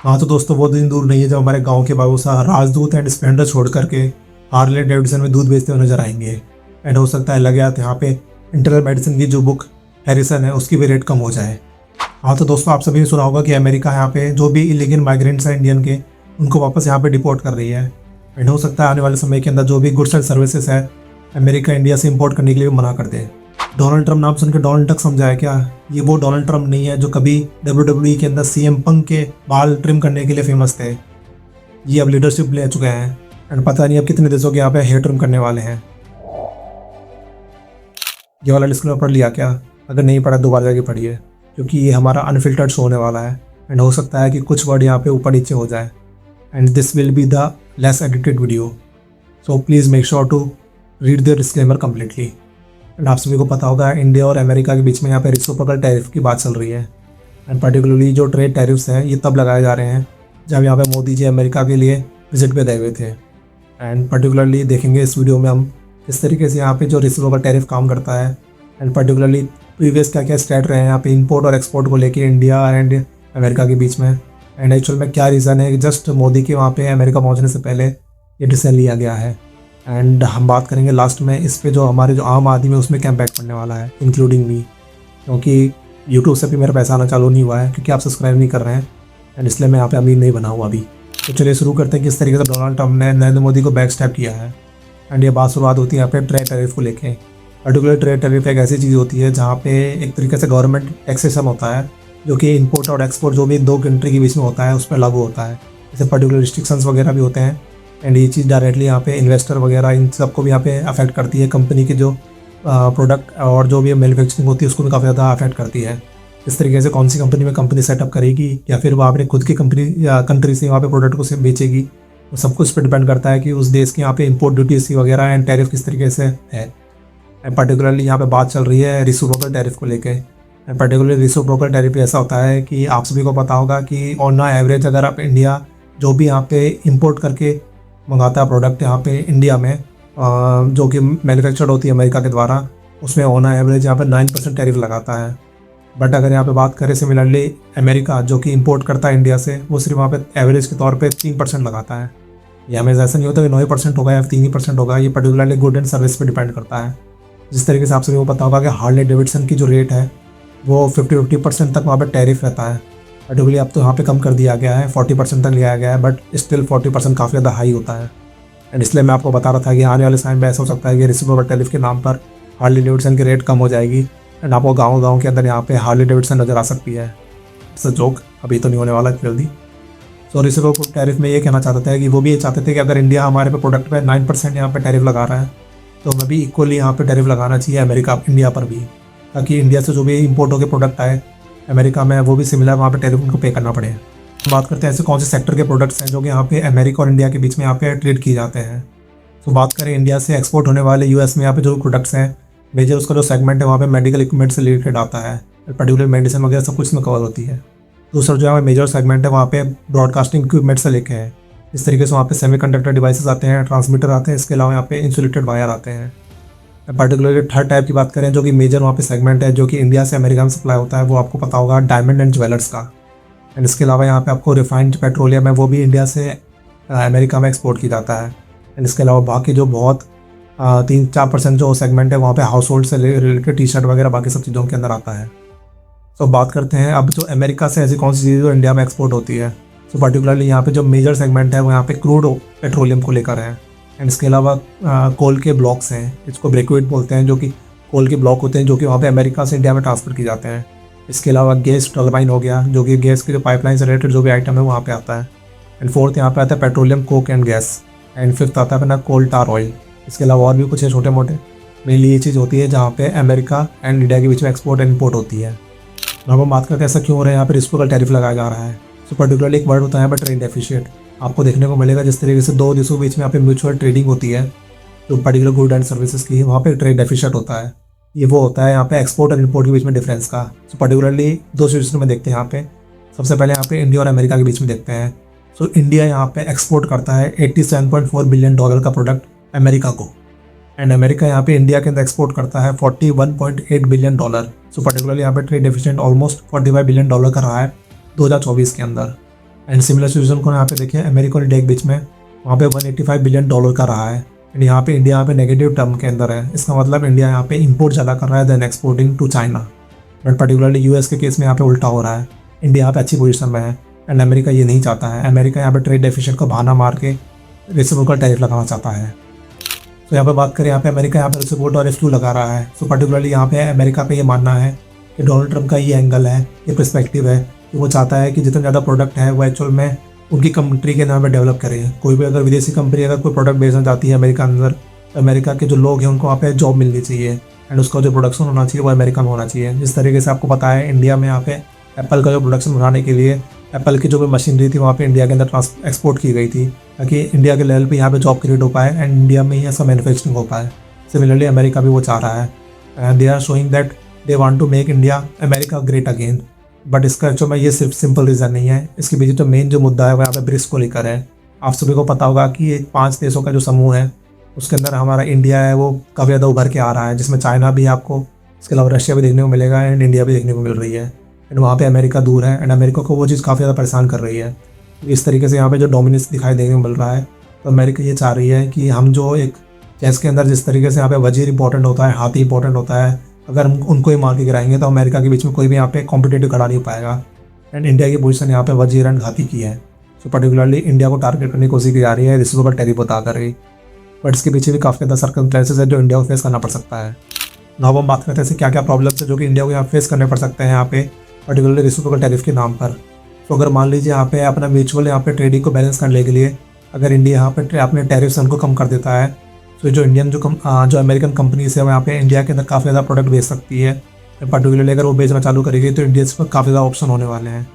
हाँ तो दोस्तों वो दिन दूर नहीं है जब हमारे गांव के बाबूसा राजदूत एंड स्प्लेंडर छोड़ करके हार्ले डेविडसन में दूध बेचते हुए नजर आएंगे। एंड हो सकता है लगे हाथ यहाँ पे इंटरनल मेडिसिन की जो बुक हैरिसन है उसकी भी रेट कम हो जाए। हाँ तो दोस्तों आप सभी ने सुना होगा कि अमेरिका यहाँ पे जो भी इलीगल माइग्रेंट्स हैं इंडियन के उनको वापस यहाँ पे डिपोर्ट कर रही है। एंड हो सकता है आने वाले समय के अंदर जो भी गुड्स एंड सर्विसेज है अमेरिका इंडिया से इम्पोर्ट करने के लिए मना कर दे। डोनाल्ड ट्रम्प नाम सुन के डोनाल्ड टक समझाया क्या? ये वो डोनाल्ड ट्रम्प नहीं है जो कभी WWE के अंदर सीएम पंक के बाल ट्रिम करने के लिए फेमस थे। ये अब लीडरशिप ले चुके हैं एंड पता नहीं अब कितने देशों के यहाँ पे हेयर ट्रिम करने वाले हैं। ये वाला डिस्क्लेमर पढ़ लिया क्या? अगर नहीं पढ़ा दोबारा जाके पढ़िए क्योंकि ये हमारा अनफिल्टर्ड शो होने वाला है एंड हो सकता है कि कुछ वर्ड यहाँ पे ऊपर नीचे हो जाए and this will be the less edited video. So please make sure to read the disclaimer completely. And आप सभी को पता होगा इंडिया और अमेरिका के बीच में यहाँ पे रेसिप्रोकल टैरिफ की बात चल रही है। एंड पर्टिकुलरली जो ट्रेड टैरिफ्स हैं ये तब लगाए जा रहे हैं जब यहाँ पे मोदी जी अमेरिका के लिए विजिट पे गए हुए थे। एंड पर्टिकुलरली देखेंगे इस वीडियो में हम किस तरीके से यहाँ पे जो रेसिप्रोकल टैरिफ काम करता है एंड पर्टिकुलरली प्रीवियस क्या क्या स्टेट रहे हैं यहाँ पे इंपोर्ट और एक्सपोर्ट को लेके इंडिया एंड अमेरिका के बीच में। एंड एक्चुअल में क्या रीज़न है कि जस्ट मोदी के वहाँ पे अमेरिका पहुँचने से पहले ये डिसीजन लिया गया है। एंड हम बात करेंगे लास्ट में इस पे जो हमारे जो आम आदमी है उसमें क्या इम्पैक्ट पड़ने वाला है इंक्लूडिंग मी, क्योंकि यूट्यूब से भी मेरा पैसा आना चालू नहीं हुआ है क्योंकि आप सब्सक्राइब नहीं कर रहे हैं एंड इसलिए मैं यहाँ पे अमीर नहीं बना हुआ अभी। तो चलिए शुरू करते हैं किस तरीके से डोनाल्ड ट्रम्प ने नरेंद्र मोदी को बैक स्टैप किया है। एंड ये बात शुरुआत होती है यहाँ पे ट्रेड टैरिफ को लेके। पर्टिकुलर ट्रेड टैरिफ एक ऐसी चीज़ होती है जहाँ पे एक तरीके से गवर्नमेंट टैक्सेशन होता है जो कि इंपोर्ट और एक्सपोर्ट जो भी दो कंट्री के बीच में होता है उस पर लागू होता है। जैसे पर्टिकुलर रिस्ट्रिक्शंस वगैरह भी होते हैं एंड ये चीज़ डायरेक्टली यहाँ पे इन्वेस्टर वगैरह इन सबको भी यहाँ पे अफेक्ट करती है। कंपनी की जो प्रोडक्ट और जो भी मैन्युफैक्चरिंग होती है उसको भी काफ़ी ज़्यादा अफेक्ट करती है। इस तरीके से कौन सी कंपनी में कंपनी सेटअप करेगी या फिर वो अपने खुद की कंपनी या कंट्री से वहाँ पे प्रोडक्ट को बेचेगी, वो सब कुछ पर डिपेंड करता है कि उस देश के यहाँ पे इंपोर्ट ड्यूटीज वगैरह एंड टैरिफ किस तरीके से है। एंड पर्टिकुलरली यहाँ पे बात चल रही है रेसिप्रोकल टैरिफ को लेके। एंड पर्टिकुलरली रेसिप्रोकल टैरिफ ऐसा होता है कि आप सभी को पता होगा कि ऑन एवरेज अगर आप इंडिया जो भी यहाँ पे इंपोर्ट करके मंगाता है प्रोडक्ट यहाँ पे इंडिया में जो कि मैन्युफैक्चर्ड होती है अमेरिका के द्वारा, उसमें ऑन एवरेज यहाँ पे 9% टैरिफ लगाता है। बट अगर यहाँ पे बात करें सिमिलरली अमेरिका जो कि इंपोर्ट करता है इंडिया से, वो सिर्फ वहाँ पे एवरेज के तौर पे 3% लगाता है। ये हमें ऐसा नहीं होता कि 9% होगा या 3% होगा, ये पर्टिकुलरली गुड एंड सर्विस पे डिपेंड करता है। जिस तरीके से आप सभी को पता होगा कि हार्ले डेविडसन की जो रेट है वो 50% तक वहाँ पर टैरिफ रहता है। पर्टिकुलरली अब तो यहाँ पे कम कर दिया गया है, 40% तक लिया गया है, बट स्टिल 40% काफ़ी ज़्यादा हाई होता है। एंड इसलिए मैं आपको बता रहा था कि आने वाले समय में ऐसा हो सकता है कि रेसिप्रोकल टैरिफ के नाम पर हार्ले डेविडसन की रेट कम हो जाएगी एंड आपको गाँव के अंदर यहाँ पे हार्ले डेविडसन नज़र आ सकती है। इट्स अ जोक, अभी तो नहीं होने वाला जल्दी। सो रेसिप्रोकल टैरिफ में ये कहना चाहते थे कि वो भी ये चाहते थे कि अगर इंडिया हमारे पे प्रोडक्ट पे 9% यहाँ पे टैरिफ लगा रहा है तो हमें भी इक्वली यहाँ पे टैरिफ लगाना चाहिए अमेरिका इंडिया पर भी, ताकि इंडिया से जो भी इंपोर्ट होकर प्रोडक्ट आए अमेरिका में वो भी सिमिलर वहाँ पे टैरिफ उनको पे करना पड़े। बात करते हैं ऐसे कौन से सेक्टर के प्रोडक्ट्स हैं जो कि यहाँ पे अमेरिका और इंडिया के बीच में यहाँ पे ट्रेड किए जाते हैं। तो बात करें इंडिया से एक्सपोर्ट होने वाले यूएस में यहाँ पे जो प्रोडक्ट्स हैं मेजर उसका जो सेगमेंट है वहाँ पे मेडिकल इक्विपमेंट से रिलेटेड आता है, पर्टिकुलर मेडिसिन वगैरह सब कुछ में कवर होती है। दूसरा जो है मेजर सेगमेंट है वहाँ पे ब्रॉडकास्टिंग इक्विपमेंट से लेके है, इस तरीके से वहाँ पे सेमीकंडक्टर डिवाइसेस आते हैं, ट्रांसमीटर आते हैं, इसके अलावा यहाँ पे इंसुलेटेड वायर आते हैं। पर्टिकुलरली थर्ड टाइप की बात करें जो कि मेजर वहाँ पे सेगमेंट है जो कि इंडिया से अमेरिका में सप्लाई होता है, वो आपको पता होगा डायमंड एंड ज्वेलर्स का। एंड इसके अलावा यहाँ पे आपको रिफाइंड पेट्रोलियम है वो भी इंडिया से अमेरिका में एक्सपोर्ट की जाता है। एंड इसके अलावा बाकी जो बहुत 3-4% जो सेगमेंट है वहाँ पे हाउस होल्ड से रिलेटेड टी शर्ट वगैरह बाकी सब चीज़ों के अंदर आता है। तो बात करते हैं अब जो अमेरिका से ऐसी कौन सी चीज़ जो इंडिया में एक्सपोर्ट होती है। तो पर्टिकुलरली यहाँ पे जो मेजर सेगमेंट है वो यहाँ पे क्रूड पेट्रोलियम को लेकर है। एंड इसके अलावा कोल के ब्लॉक्स हैं, इसको ब्रेकवेट बोलते हैं, जो कि कोल के ब्लॉक होते हैं जो कि वहाँ पे अमेरिका से इंडिया में ट्रांसफ़र किए जाते हैं। इसके अलावा गैस टर्बाइन हो गया जो कि गैस के जो पाइपलाइन से रिलेटेड जो भी आइटम है वहाँ पे आता है। एंड फोर्थ यहाँ पे आता है petroleum Coke and gas. And fifth आता है अपना कोल टार ऑयल। इसके अलावा और भी कुछ है छोटे मोटे, मेनली ये चीज़ होती है जहाँ पे अमेरिका एंड इंडिया के बीच में एक्सपोर्ट एंड इम्पोर्ट होती है। अब हम बात करते हैं ऐसा क्यों हो रहा है यहाँ पे रेसिप्रोकल टैरिफ लगाया जा रहा है। सो पर्टिकुलरली एक वर्ड होता है ट्रेड डेफिशिएट, आपको देखने को मिलेगा जिस तरीके से दो देशों के बीच में यहाँ पे म्यूचुअल ट्रेडिंग होती है जो पर्टिकुलर गुड एंड सर्विसेज की, वहाँ पे ट्रेड डेफिशिएट होता है। ये वो होता है यहाँ पे एक्सपोर्ट और इंपोर्ट के बीच में डिफरेंस का। सो पर्टिकुलरली दो सिचुएशन में देखते हैं यहाँ पे। सबसे पहले यहाँ पे इंडिया और अमेरिका के बीच में देखते हैं। सो इंडिया यहाँ पे एक्सपोर्ट करता है $87.4 बिलियन का प्रोडक्ट अमेरिका को, एंड अमेरिका यहाँ पे इंडिया के अंदर एक्सपोर्ट करता है $41.8 बिलियन। सो पर्टिकुलरली यहाँ पे ट्रेड डेफिशिएंट ऑलमोस्ट $45 बिलियन का रहा है 2024 के अंदर। एंड सिमिलर सिचुएशन को यहाँ पे देखिए अमेरिका और इंडिया के बीच में, वहाँ पे $185 बिलियन का रहा है। एंड यहाँ पे इंडिया यहाँ पे नेगेटिव टर्म के अंदर है। इसका मतलब इंडिया यहाँ पे इंपोर्ट ज़्यादा कर रहा है then exporting to China. But particularly US के केस में यहाँ पे उल्टा हो रहा है। इंडिया यहाँ पे अच्छी पोजीशन में है एंड अमेरिका ये नहीं चाहता है। अमेरिका यहाँ पे ट्रेड डेफिसिट को बहाना मार के रेसिप्रोकल टैरिफ लगाना चाहता है। तो यहाँ पे बात करें, यहाँ पे अमेरिका यहाँ पे रेसिप्रोकल टैरिफ क्यों लगा रहा है। सो पर्टिकुलरली यहाँ पे अमेरिका का ये मानना है कि डोनाल्ड ट्रंप का ये एंगल है, ये पर्सपेक्टिव है कि वो चाहता है कि जितना ज़्यादा प्रोडक्ट है वो एक्चुअल में उनकी कंट्री के नाम पे डेवलप करें। कोई भी अगर विदेशी कंपनी अगर कोई प्रोडक्ट बेचना चाहती है अमेरिका अंदर, तो अमेरिका के जो लोग हैं उनको वहाँ पे जॉब मिलनी चाहिए एंड उसका जो प्रोडक्शन होना चाहिए वो अमेरिका में होना चाहिए। जिस तरीके से आपको पता है इंडिया में यहाँ पे एप्पल का जो प्रोडक्शन बनाने के लिए एप्पल की जो भी मशीनरी थी वहाँ पे इंडिया के अंदर एक्सपोर्ट की गई थी, ताकि इंडिया के लेवल पे यहाँ पे जॉब क्रिएट हो पाए एंड इंडिया में ही ऐसा मैन्युफैक्चरिंग हो पाए। सिमिलरली अमेरिका भी वो चाह रहा है and they are showing that they want to make India America great again. But इसका एक्चुअल में ये सिर्फ सिंपल रीज़न नहीं है। इसके पीछे जो मेन जो मुद्दा है वो यहाँ पे ब्रिक्स को लेकर है। आप सभी को पता होगा कि ये 5 देशों का जो समूह है उसके अंदर हमारा इंडिया है वो काफ़ी ज़्यादा उभर के आ रहा है, जिसमें चाइना भी आपको, इसके अलावा रशिया भी देखने को मिलेगा एंड इंडिया भी देखने को मिल रही है। एंड वहाँ पे अमेरिका दूर है एंड अमेरिका को वो चीज़ काफ़ी ज़्यादा परेशान कर रही है। इस तरीके से यहाँ पे जो डोमिनेंस दिखाई देने को मिल रहा है, तो अमेरिका ये चाह रही है कि हम जो एक चेस के अंदर जिस तरीके से यहाँ पे वजीर इंपॉर्टेंट होता है, हाथी इंपॉर्टेंट होता है, अगर हम उनको ही मार के गिराएंगे तो अमेरिका के बीच में कोई भी यहाँ पे कॉम्पिटेटिव खड़ा नहीं पाएगा। एंड इंडिया की पोजीशन यहाँ पे वजीर एंड हाथी की है। सो पर्टिकुलरली इंडिया को टारगेट करने की कोशिश की जा रही है रिसिप्रोकल टैरिफ बता कर रही। बट इसके पीछे भी काफ़ी ज़्यादा सर्कमस्टेंसेस है जो इंडिया को फेस करना पड़ सकता है। नाउ हम बात करते हैं क्या क्या प्रॉब्लम्स है जो कि इंडिया को यहाँ फेस करने पड़ सकते हैं यहाँ पे पर्टिकुलरली रिसिप्रोकल टैरिफ के नाम पर। तो अगर मान लीजिए यहाँ पे अपना म्यूचुअल यहाँ पे ट्रेडिंग को बैलेंस करने के लिए अगर इंडिया यहाँ पे अपने टैरिफ्स उनको कम कर देता है, तो जो इंडियन जो अमेरिकन कंपनीज है वो यहाँ पे इंडिया के अंदर काफ़ी ज़्यादा प्रोडक्ट बेच सकती है। पर्टिकुलरली अगर वो बेचना चालू करेगी तो इंडिया पर काफ़ी ज़्यादा ऑप्शन होने वाले हैं।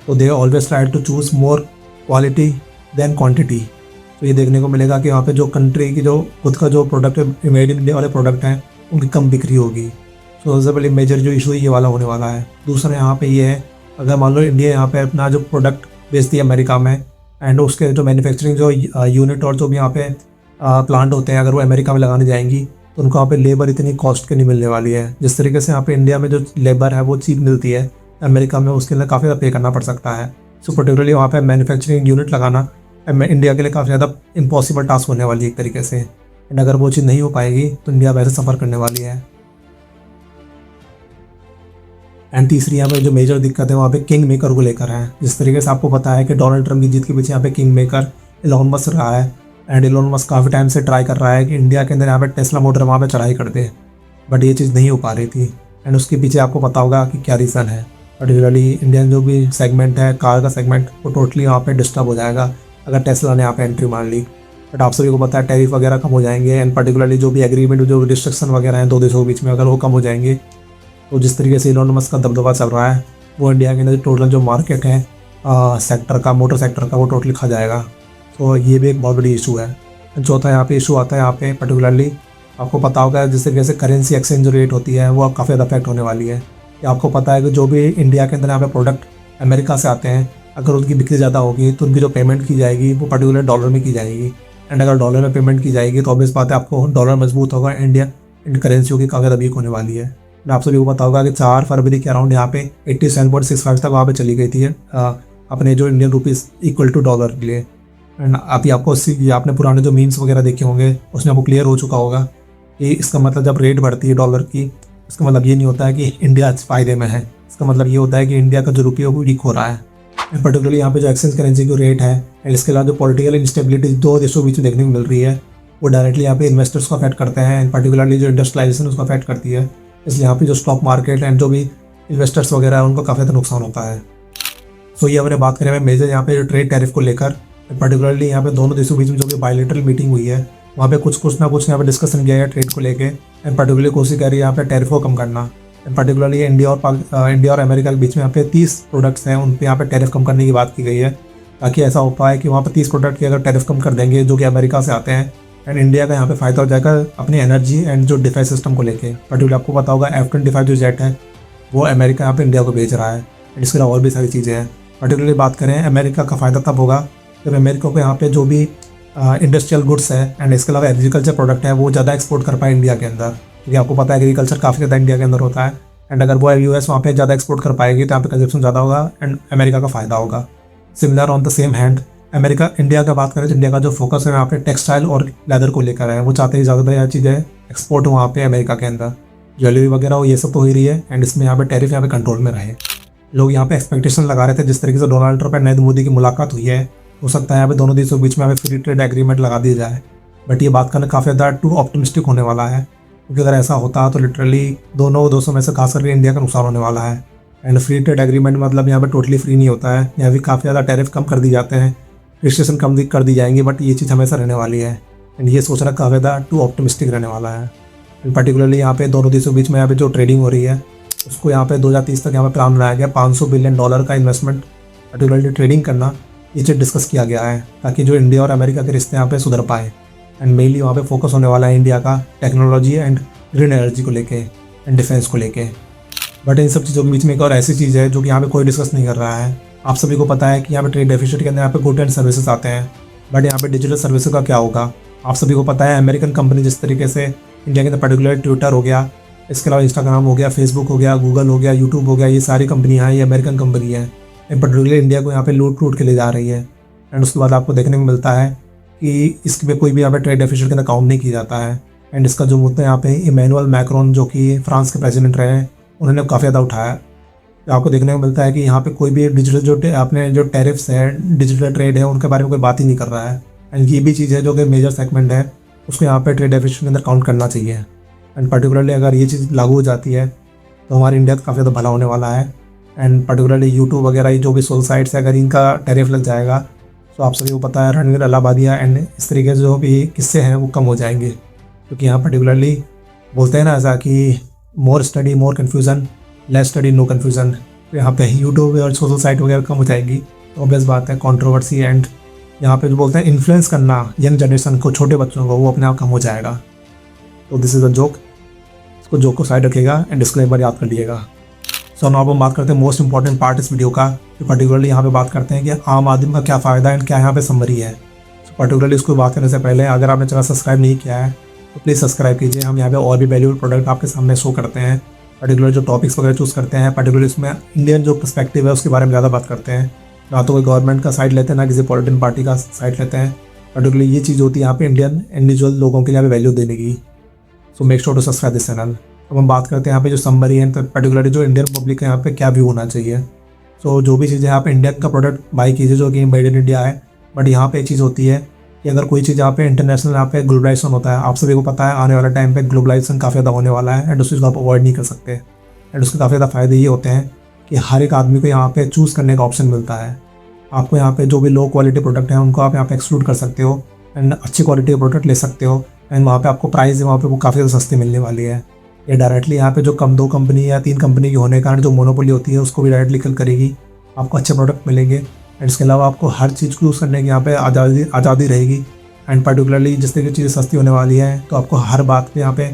तो they always try to choose more quality than quantity. तो ये देखने को मिलेगा कि वहाँ पे जो कंट्री की जो खुद का जो प्रोडक्ट है, मेड इन इंडिया वाले प्रोडक्ट हैं, उनकी कम बिक्री होगी। सो सबसे पहले मेजर जो इशू ये वाला होने वाला है। दूसरा यहाँ पे ये है, अगर मान लो इंडिया यहाँ पे अपना जो प्रोडक्ट बेचती है अमेरिका में एंड उसके जो मैन्युफैक्चरिंग जो यूनिट और जो भी यहाँ पे प्लांट होते हैं, अगर वो अमेरिका में लगाने जाएंगी तो उनको यहाँ पे लेबर इतनी कॉस्ट के नहीं मिलने वाली है। जिस तरीके से यहाँ पे इंडिया में जो लेबर है वो चीप मिलती है, अमेरिका में उसके लिए काफ़ी ज़्यादा पे करना पड़ सकता है। सो पर्टिकुलरली वहाँ पे मैन्युफैक्चरिंग यूनिट लगाना इंडिया के लिए काफ़ी ज़्यादा इम्पॉसिबल टास्क होने वाली है एक तरीके से। एंड अगर वो चीज़ नहीं हो पाएगी तो इंडिया वैसे सफ़र करने वाली है। एंड तीसरी यहाँ पे जो मेजर दिक्कत है वहाँ पे किंग मेकर को लेकर है। जिस तरीके से आपको पता है कि डोनाल्ड ट्रंप की जीत के पीछे यहाँ पे किंग मेकर एलोन मस्क रहा है एंड एलोन मस्क काफ़ी टाइम से ट्राई कर रहा है कि इंडिया के अंदर यहाँ पे टेस्ला मोटर वहाँ पे चढ़ाई कर दे, बट ये चीज़ नहीं हो पा रही थी। एंड उसके पीछे आपको पता होगा कि क्या रीज़न है। पर्टिकुलरली इंडियन जो भी सेगमेंट है कार का सेगमेंट, वो टोटली वहाँ पे डिस्टर्ब हो जाएगा अगर टेस्ला ने यहाँ पे एंट्री मान ली। बट आप सभी को पता है टैरिफ वगैरह कम हो जाएंगे एंड पर्टिकुलरली जो भी एग्रीमेंट जो रिस्ट्रिक्शन वगैरह हैं दो देशों के बीच में अगर वो कम हो जाएंगे, तो जिस तरीके से एलोन मस्क का दबदबा चल रहा है वो इंडिया के अंदर टोटल जो मार्केट है सेक्टर का, मोटर सेक्टर का, वो टोटली खा जाएगा। तो ये भी एक बहुत बड़ी इशू है। चौथा यहाँ पे इशू आता है यहाँ पे पर्टिकुलरली आपको पता होगा जिस तरीके से करेंसी एक्सचेंज रेट होती है वो काफ़ी ज़्यादा अफेक्ट होने वाली है। या आपको पता है कि जो भी इंडिया के अंदर यहाँ पे प्रोडक्ट अमेरिका से आते हैं, अगर उनकी बिक्री ज़्यादा होगी तो उनकी जो पेमेंट की जाएगी वो पर्टिकुलर डॉलर में की जाएगी। एंड अगर डॉलर में पेमेंट की जाएगी तो ऑब्वियस बात है आपको डॉलर मजबूत होगा, इंडिया करेंसी की काफ़ी ज़्यादा वीक होने वाली है। आप सभी को पता होगा कि 4 फरवरी के अराउंड यहाँ पे 87.65 तक वहाँ पे चली गई थी अपने जो Indian rupees equal to dollar के लिए। एंड अभी आपको आपने पुराने जो मीम्स वगैरह देखे होंगे उसमें आपको क्लियर हो चुका होगा कि इसका मतलब जब रेट बढ़ती है डॉलर की, इसका मतलब ये नहीं होता है कि इंडिया फ़ायदे में है, इसका मतलब ये होता है कि इंडिया का जो रुपया वो वीक हो रहा है। एंड पर्टिकुलरली यहाँ पे जो एक्सचेंज करेंसी की रेट है एंड इसके अलावा जो पॉलिटिकल इंस्टेबिलिटी दो देशों के बीच में देखने को मिल रही है वो डायरेक्टली यहाँ पे इन्वेस्टर्स को अफेक्ट करते हैं एंड पर्टिकुलरली जो इंडस्ट्रियलाइजेशन उसको अफेक्ट करती है। इसलिए यहाँ पे जो स्टॉक मार्केट एंड जो भी इन्वेस्टर्स वगैरह है उनको काफ़ी ज़्यादा नुकसान होता है। सो ये हमने बात करें मेजर यहाँ पे जो ट्रेड टैरिफ को लेकर, पर्टिकुलरली यहाँ पे दोनों देशों के बीच में जो भी बायलैटरल मीटिंग हुई है वहाँ पे कुछ ना कुछ यहाँ पे डिस्कशन किया गया ट्रेड को लेके एंड पर्टिकुलरली कोशिश कर रही है यहाँ पे टैरिफ को कम करना। एंड पर्टिकुलरली इंडिया और अमेरिका के बीच में यहाँ पे 30 प्रोडक्ट्स हैं उन पे यहाँ पे टैरिफ कम करने की बात की गई है, ताकि ऐसा हो पाए कि वहाँ पे 30 प्रोडक्ट की अगर टैरिफ कम कर देंगे जो कि अमेरिका से आते हैं एंड इंडिया का यहाँ पे फ़ायदा हो जाएगा अपनी एनर्जी एंड जो डिफेंस सिस्टम को लेके। पर्टिकुलर आपको पता होगा F-25 जो जेट है वो अमेरिका यहाँ पे इंडिया को भेज रहा है एंड इसके अलावा और भी सारी चीज़ें हैं। पर्टिकुलरली बात करें अमेरिका का फ़ायदा तब होगा जब अमेरिका को यहाँ पे जो भी इंडस्ट्रियल गुड्स है एंड इसके अलावा एग्रीकल्चर प्रोडक्ट है वो ज़्यादा एक्सपोर्ट कर पाए इंडिया के अंदर, क्योंकि आपको पता है एग्रीकल्चर काफ़ी ज़्यादा इंडिया के अंदर होता है एंड अगर वो US वहाँ पे ज़्यादा एक्सपोर्ट कर पाएगी तो यहाँ पे कंजप्शन ज़्यादा होगा एंड अमेरिका का फ़ायदा होगा। Similar on the same hand America India का बात करें तो इंडिया का जो फोकस है यहाँ पे टेक्सटाइल और लेदर को लेकर है। वो चाहते हैं ज़्यादातर यह चीज़ें एक्सपोर्ट हो वहाँ पे अमेरिका के अंदर, ज्वेलरी वगैरह हो, ये सब तो हो ही रही है। एंड इसमें यहाँ पे टैरिफ यहाँ पे कंट्रोल में रहे। लोग यहाँ पे एक्सपेक्टेशन लगा रहे थे, जिस तरीके से डोनाल्ड ट्रंप और नरेंद्र मोदी की मुलाकात हुई है, हो सकता है यहाँ पे दोनों देशों के बीच में यहाँ पे फ्री ट्रेड एग्रीमेंट लगा दिया जाए। बट ये बात करना काफ़ी ज़्यादा टू ऑप्टिमिस्टिक होने वाला है, क्योंकि अगर ऐसा होता तो लिटरली दोनों देशों में से खास करके इंडिया का नुकसान होने वाला है। एंड फ्री ट्रेड एग्रीमेंट मतलब यहाँ पे टोटली फ्री नहीं होता है, यहाँ भी काफ़ी ज़्यादा टैरिफ कम कर दी जाते हैं, रिस्ट्रिक्शन कम कर दी जाएंगी, बट ये चीज़ हमेशा रहने वाली है। एंड ये सोचना काफ़ी ज़्यादा टू ऑप्टिमिस्टिक रहने वाला है। एंड पर्टिकुलरली यहाँ पे दोनों देशों के बीच में यहाँ पे जो ट्रेडिंग हो रही है उसको यहाँ पे 2030 तक यहाँ पे प्लान बनाया गया, $500 बिलियन का इन्वेस्टमेंट पर्टिकुलरली ट्रेडिंग करना, ये चीज़ डिस्कस किया गया है ताकि जो इंडिया और अमेरिका के रिश्ते यहाँ पे सुधर पाए। एंड मेनली वहाँ पे फोकस होने वाला है इंडिया का टेक्नोलॉजी एंड ग्रीन एनर्जी को लेके एंड डिफेंस को लेके। बट इन सब चीज़ों के बीच में एक और ऐसी चीज़ है जो कि यहाँ पे कोई डिस्कस नहीं कर रहा है। आप सभी को पता है कि यहाँ पे ट्रेड डेफिसिट के अंदर यहाँ पे गुड एंड सर्विसेज आते हैं, बट यहाँ पे डिजिटल सर्विसेज का क्या होगा। आप सभी को पता है अमेरिकन कंपनी जिस तरीके से इंडिया के अंदर पर्टिकुलर ट्विटर हो गया, इसके अलावा इंस्टाग्राम हो गया, फेसबुक हो गया, गूगल हो गया, यूट्यूब हो गया, ये सारी कंपनियाँ हैं, ये अमेरिकन कंपनी है। पर्टिकुलर इंडिया को यहाँ पे लूट के ले जा रही है। एंड उसके बाद आपको देखने को मिलता है कि इसके कोई भी यहाँ पे ट्रेड डेफिसिट के अंदर काउंट नहीं किया जाता है। एंड इसका जो मुद्दा यहाँ पे इमैनुअल मैक्रोन जो कि फ्रांस के प्रेसिडेंट रहे हैं, उन्होंने काफ़ी ज़्यादा उठाया। तो आपको देखने को मिलता है कि यहाँ पे कोई भी डिजिटल जो टैरिफ्स है, डिजिटल ट्रेड है, उनके बारे में कोई बात ही नहीं कर रहा है। एंड ये भी चीज़ है जो कि मेजर सेगमेंट है, उसको यहाँ पे ट्रेड डेफिसिट के अंदर काउंट करना चाहिए। एंड पर्टिकुलरली अगर ये चीज़ लागू हो जाती है तो हमारे इंडिया का काफ़ी ज़्यादा भला होने वाला है। एंड पर्टिकुलरली यूट्यूब वगैरह जो भी सोशल साइट्स है, अगर इनका टैरिफ लग जाएगा तो आप सभी को पता है रणवीर अलाहाबादिया एंड इस तरीके से जो भी किस्से हैं वो कम हो जाएंगे। क्योंकि यहाँ पर्टिकुलरली बोलते हैं ना ऐसा कि more study more confusion, less study no confusion. तो यहाँ पे यूट्यूब और सोशल साइट वगैरह कम हो जाएगी तो ऑब्वियस बात है कंट्रोवर्सी एंड यहाँ पे जो बोलते हैं इन्फ्लुएंस करना यंग जनरेशन को, छोटे बच्चों को, वो अपने आप कम हो जाएगा। तो दिस इज़ अ जोक, इसको जोक को साइड रखिएगा एंड डिस्क्लेमर याद कर लीजिएगा। सो अब हम बात करते हैं मोस्ट इंपॉर्टेंट पार्ट इस वीडियो का, जो पर्टिकुलरली यहाँ पे बात करते हैं कि आम आदमी का क्या फ़ायदा एंड क्या यहाँ पे समरी है। सो पर्टिकुलरली इसको बात करने से पहले अगर आपने चैनल सब्सक्राइब नहीं किया है तो प्लीज़ सब्सक्राइब कीजिए। हम यहाँ पे और भी वैल्यूएबल प्रोडक्ट आपके सामने शो करते हैं, पर्टिकुलर जो टॉपिक्स वगैरह चूज़ करते हैं, पर्टिकुलर इसमें इंडियन जो पर्सपेक्टिव है उसके बारे में ज़्यादा बात करते हैं। ना तो कोई गवर्नमेंट का साइड लेते हैं, ना किसी पॉलिटिकल पार्टी का साइड लेते हैं। पर्टिकुलरली ये चीज़ होती है यहाँ पे इंडियन इंडिविजुअल लोगों के लिए यहाँ पे वैल्यू देने की। So make sure to subscribe this channel. अब हम बात करते हैं यहाँ पे जो समरी है, तो पर्टिकुलरली जो इंडियन पब्लिक है यहाँ पे क्या व्यू होना चाहिए। सो जो भी चीज़ें यहाँ पे इंडियन का प्रोडक्ट बाई कीजिए जो कि मेड इन इंडिया है, बट यहाँ पे एक चीज़ होती है कि अगर कोई चीज़ यहाँ पे इंटरनेशनल यहाँ पे ग्लोबलाइजेशन होता है, आप सभी को पता है आने वाले टाइम पे ग्लोबलाइजेशन काफ़ी ज़्यादा होने वाला है एंड उस चीज़ को आप अवॉइड नहीं कर सकते। एंड उसके काफ़ी ज़्यादा फ़ायदे ये होते हैं कि हर एक आदमी को यहाँ पे चूज़ करने का ऑप्शन मिलता है। आपको यहाँ पे जो भी लो क्वालिटी प्रोडक्ट हैं उनको आप यहाँ पे एक्सक्लूड कर सकते हो एंड अच्छी क्वालिटी के प्रोडक्ट ले सकते हो। एंड वहाँ पे आपको प्राइस है वहाँ पे वो काफ़ी ज़्यादा सस्ती मिलने वाली है। ये डायरेक्टली यहाँ पे जो दो कंपनी या 3 कंपनी की होने के कारण जो मोनोपोली होती है उसको भी डायरेक्टली किल करेगी। आपको अच्छे प्रोडक्ट मिलेंगे एंड इसके अलावा आपको हर चीज़ को यूज़ करने की यहाँ पे आज़ादी रहेगी। एंड पर्टिकुलरली जिस तरीके की चीज़ें सस्ती होने वाली है तो आपको हर बात पे यहाँ पे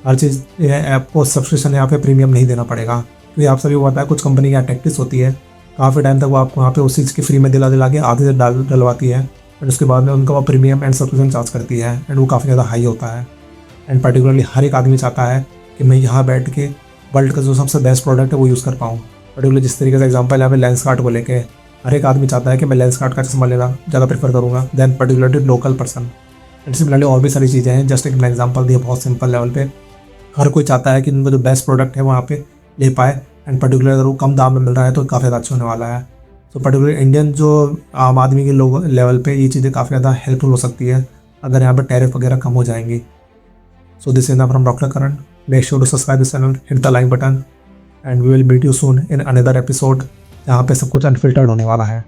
हर चीज़ आपको सब्सक्रिप्शन यहाँ पे प्रीमियम नहीं देना पड़ेगा। क्योंकि आप सभी को पता है कुछ कंपनी की टैक्टिस होती है, काफ़ी टाइम तक वो आपको वहाँ पे उस चीज़ की फ्री में दिला के आधे से डलवाती है एंड उसके बाद में उनका वो प्रीमियम एंड सब्सक्रिप्शन चार्ज करती है एंड वो काफ़ी ज़्यादा हाई होता है। एंड पर्टिकुलरली हर एक आदमी चाहता है कि मैं यहाँ बैठ के वर्ल्ड का जो सबसे बेस्ट प्रोडक्ट है वो यूज़ कर पाऊँ। पर्टिकुलरली जिस तरीके से एग्जांपल यहाँ पे लेंसकार्ट को लेके हर एक आदमी चाहता है कि मैं लेंसकार्ट का चश्मा लेना ज़्यादा प्रेफर करूँगा than particularly local person. And similarly और भी सारी चीज़ें हैं, जस्ट एक एग्जांपल दिया बहुत सिंपल लेवल पे। हर कोई चाहता है कि उनको जो बेस्ट प्रोडक्ट है वहाँ पे ले पाए एंड पर्टिकुलर अगर वो कम दाम में मिल रहा है तो काफ़ी ज़्यादा अच्छा होने वाला है। तो पर्टिकुलर इंडियन जो आम आदमी के लोग लेवल पे ये चीज़ें काफ़ी ज़्यादा हेल्पफुल हो सकती है अगर यहाँ पर टैरिफ वगैरह कम हो जाएंगी। So this is from doctor Karan. Make sure to subscribe this channel, hit the like button and we will meet you soon in another episode जहाँ पे सब कुछ अनफिल्टर्ड होने वाला है।